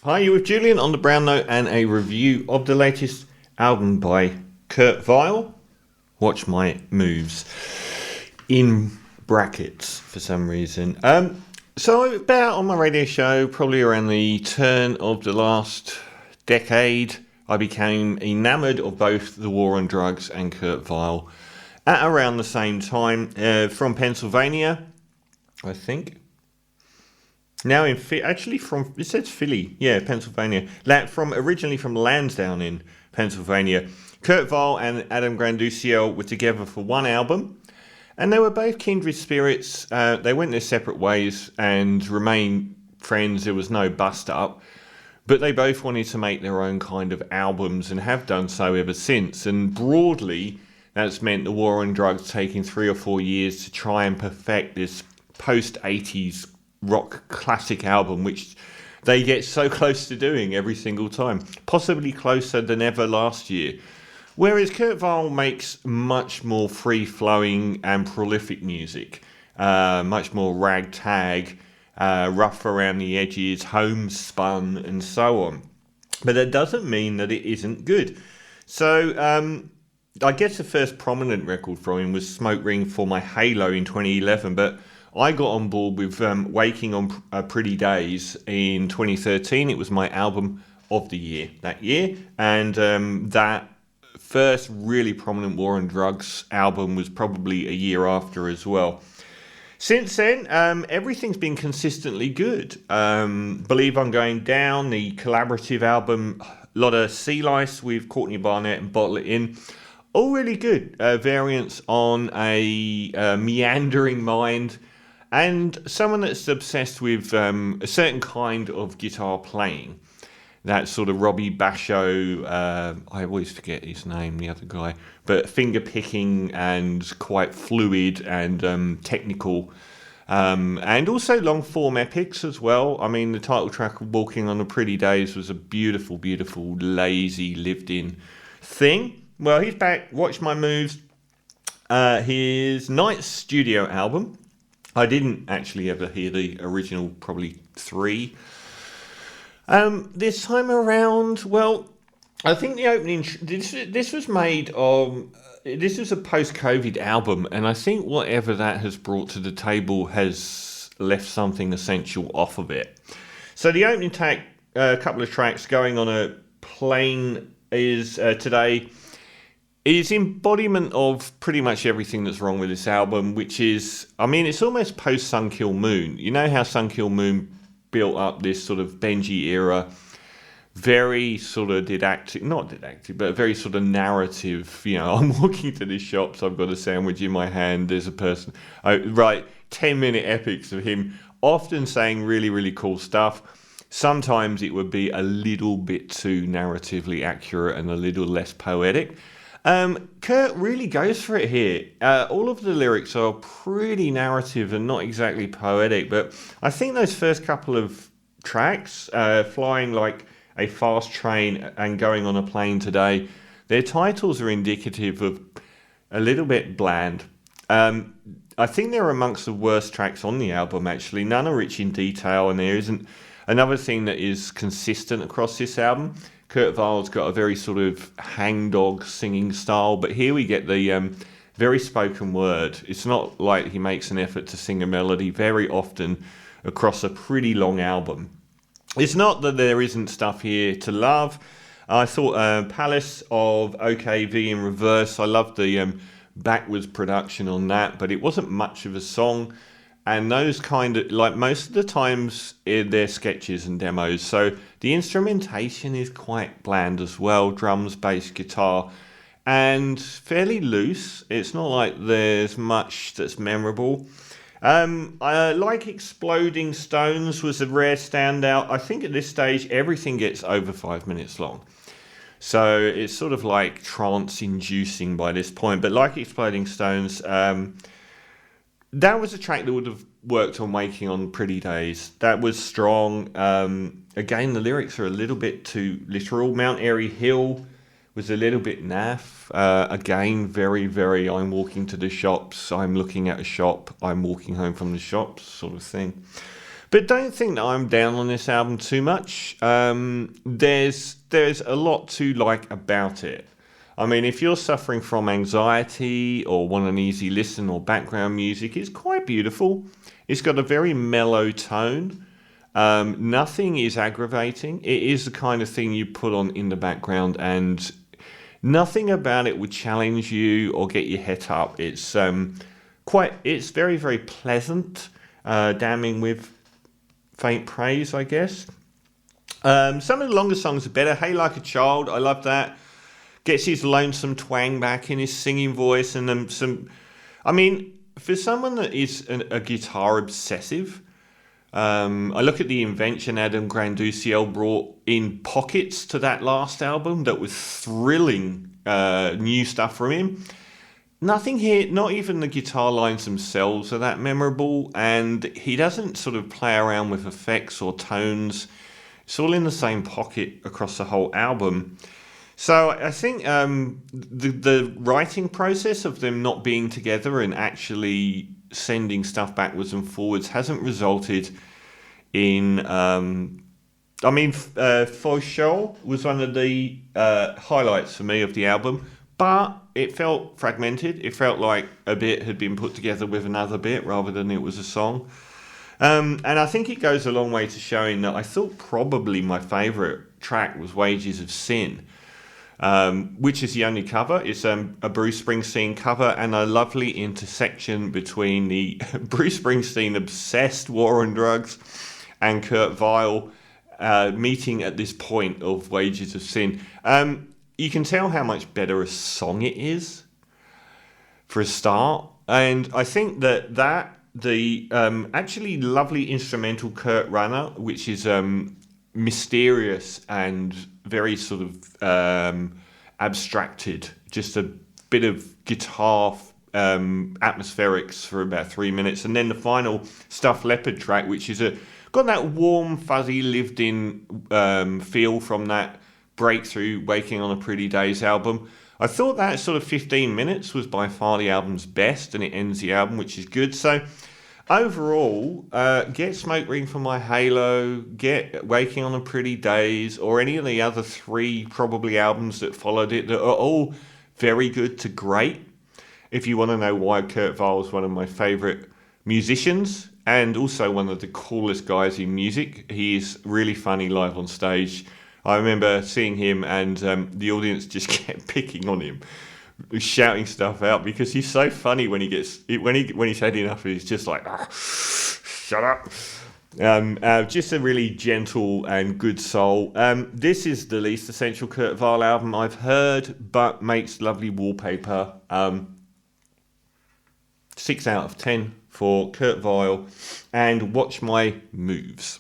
Hi, you with Julian on the Brown Note and a review of the latest album by Kurt Vile. Watch my moves in brackets for some reason. So about on my radio show, probably around the turn of the last decade, I became enamoured of both The War on Drugs and Kurt Vile at around the same time. From Pennsylvania, I think. Now actually from, it says Philly, yeah, Pennsylvania. Originally from Lansdowne in Pennsylvania. Kurt Vile and Adam Granduciel were together for one album, and they were both kindred spirits. They went their separate ways and remained friends. There was no bust up, but they both wanted to make their own kind of albums and have done so ever since. And broadly, that's meant The War on Drugs taking 3 or 4 years to try and perfect this post-80s rock classic album, which they get so close to doing every single time, possibly closer than ever last year. Whereas Kurt Vile makes much more free-flowing and prolific music, much more ragtag, rough around the edges, homespun, and so on. But that doesn't mean that it isn't good. So I guess the first prominent record from him was Smoke Ring for My Halo in 2011, but I got on board with Waking on Pretty Days in 2013. It was my album of the year that year. And that first really prominent War on Drugs album was probably a year after as well. Since then, everything's been consistently good. Believe I'm Going Down, the collaborative album, a lot of Sea Lice with Courtney Barnett and Bottle It In. All really good. Variants on a meandering mind. And someone that's obsessed with a certain kind of guitar playing. That sort of Robbie Basho, I always forget his name, the other guy. But finger picking and quite fluid and technical. And also long form epics as well. I mean, the title track of Walking on the Pretty Days was a beautiful, beautiful, lazy, lived in thing. Well, he's back. Watch my moves. His Night studio album. I didn't actually ever hear the original, probably 3. This time around, well, I think the opening, this was made of, this was a post-COVID album, and I think whatever that has brought to the table has left something essential off of it. So the opening track, a couple of tracks, Going on a Plane is today, is embodiment of pretty much everything that's wrong with this album, which is, I mean, it's almost post Sun Kil Moon. You know how Sun Kil Moon built up this sort of Benji era, very sort of not didactic, but very sort of narrative. You know, I'm walking to the shops, I've got a sandwich in my hand, there's a person, 10-minute epics of him often saying really, really cool stuff. Sometimes it would be a little bit too narratively accurate and a little less poetic. Kurt really goes for it here. All of the lyrics are pretty narrative and not exactly poetic, but I think those first couple of tracks, Flying Like a Fast Train and Going on a Plane Today, their titles are indicative of a little bit bland. I think they're amongst the worst tracks on the album, actually. None are rich in detail, and there isn't another thing that is consistent across this album. Kurt Vile's got a very sort of hangdog singing style, but here we get the very spoken word. It's not like he makes an effort to sing a melody very often across a pretty long album. It's not that there isn't stuff here to love. I thought Palace of OKV in Reverse, I loved the backwards production on that, but it wasn't much of a song. And those kind of, like most of the times, they're sketches and demos. So the instrumentation is quite bland as well. Drums, bass, guitar, and fairly loose. It's not like there's much that's memorable. I like Exploding Stones was a rare standout. I think at this stage, everything gets over 5 minutes long. So it's sort of like trance-inducing by this point. But like Exploding Stones, that was a track that would have worked on Waking on Pretty Days. That was strong. Again, the lyrics are a little bit too literal. Mount Airy Hill was a little bit naff. Again, very, very, I'm walking to the shops, I'm looking at a shop, I'm walking home from the shops sort of thing. But don't think that I'm down on this album too much. There's a lot to like about it. I mean, if you're suffering from anxiety or want an easy listen or background music, it's quite beautiful. It's got a very mellow tone. Nothing is aggravating. It is the kind of thing you put on in the background, and nothing about it would challenge you or get your head up. It's very, very pleasant, damning with faint praise, I guess. Some of the longer songs are better. Hey Like a Child, I love that. Gets his lonesome twang back in his singing voice, and I mean, for someone that is a guitar obsessive, I look at the invention Adam Granduciel brought in pockets to that last album that was thrilling new stuff from him. Nothing here, not even the guitar lines themselves are that memorable, and he doesn't sort of play around with effects or tones. It's all in the same pocket across the whole album. So I think the writing process of them not being together and actually sending stuff backwards and forwards hasn't resulted in... For Sure was one of the highlights for me of the album, but it felt fragmented. It felt like a bit had been put together with another bit rather than it was a song. And I think it goes a long way to showing that I thought probably my favourite track was Wages of Sin, which is the only cover. It's a Bruce Springsteen cover, and a lovely intersection between the Bruce Springsteen obsessed War on Drugs and Kurt Weill meeting at this point of Wages of Sin. You can tell how much better a song it is for a start, and I think that the actually lovely instrumental Kurt Runner, which is mysterious and very sort of abstracted, just a bit of guitar atmospherics for about 3 minutes, and then the final Stuffed Leopard track, which is got that warm, fuzzy, lived-in feel from that breakthrough Waking on a Pretty Days album. I thought that sort of 15 minutes was by far the album's best, and it ends the album, which is good. So overall, get Smoke Ring for My Halo, get Waking on a Pretty Days, or any of the other 3 probably albums that followed it that are all very good to great. If you want to know why Kurt Weill is one of my favourite musicians and also one of the coolest guys in music, he is really funny live on stage. I remember seeing him and the audience just kept picking on him, shouting stuff out because he's so funny when he's had enough. He's just like, shut up. Just a really gentle and good soul. This is the least essential Kurt Weill album I've heard, but makes lovely wallpaper. 6 out of 10 for Kurt Weill, and Watch My Moves.